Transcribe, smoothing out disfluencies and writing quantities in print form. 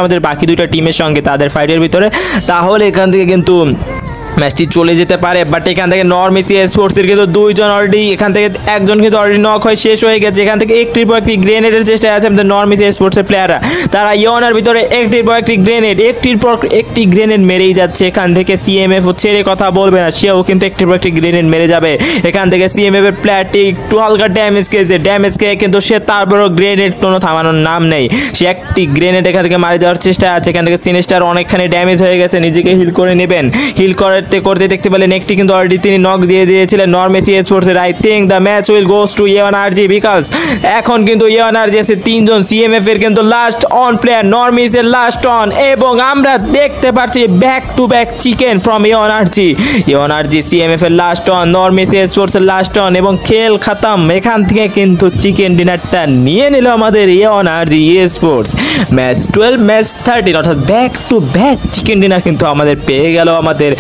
আমাদের বাকি দুইটা টিমের সঙ্গে তাদের ফাইটের ভিতরে, তাহলে এখান থেকে কিন্তু ম্যাচটি চলে যেতে পারে। বাট এখান থেকে নরমেসি স্পোর্টসের কিন্তু দুইজন অলরেডি, এখান থেকে একজন কিন্তু অলরেডি নক হয়ে শেষ হয়ে গেছে। এখান থেকে একটির পর একটি গ্রেনেডের চেষ্টায় আছে আমাদের নরমেসি স্পোর্টসের প্লেয়াররা। তারা ইওনার ভিতরে একটির পর একটি গ্রেনেড, একটির পর একটি গ্রেনেড মেরেই যাচ্ছে। এখান থেকে সিএমএফ ছেড়ে কথা বলবে না, সেও কিন্তু একটির পর একটি গ্রেনেড মেরে যাবে। এখান থেকে সিএমএফ এর প্লেয়ারটি একটু হালকা ড্যামেজ খেয়েছে, ড্যামেজ খেয়ে কিন্তু সে তারপরও গ্রেনেড কোনো থামানোর নাম নেই। সে একটি গ্রেনেড এখান থেকে মারি দেওয়ার চেষ্টা আছে। এখান থেকে সিনেস্টার অনেকখানি ড্যামেজ হয়ে গেছে, নিজেকে হিল করে নেবেন। হিল করতে দেখতে পেলেন একটি কিন্তু অলরেডি তিনি নক দিয়ে দিয়েছিলেন নরমেসি স্পোর্টসের। I think the match will goes to এওয়ানআরজি, বিকজ এখন কিন্তু এওয়ানআরজি আছে তিনজন, সিএমএফ এর কিন্তু লাস্ট অন প্লেয়ার, নরমেসির লাস্ট অন, এবং আমরা দেখতে পাচ্ছি back to back chicken from এওয়ানআরজি সিএমএফ এর লাস্ট অন, নরমেসি স্পোর্টসের লাস্ট অন, এবং খেল খতম। এখান থেকে কিন্তু চিকেন ডিনারটা নিয়ে নিল আমাদের এওয়ানআরজি স্পোর্টস। ম্যাচ 12 ম্যাচ 13 অর্থাৎ back to back chicken dinner কিন্তু আমাদের পেয়ে গেল আমাদের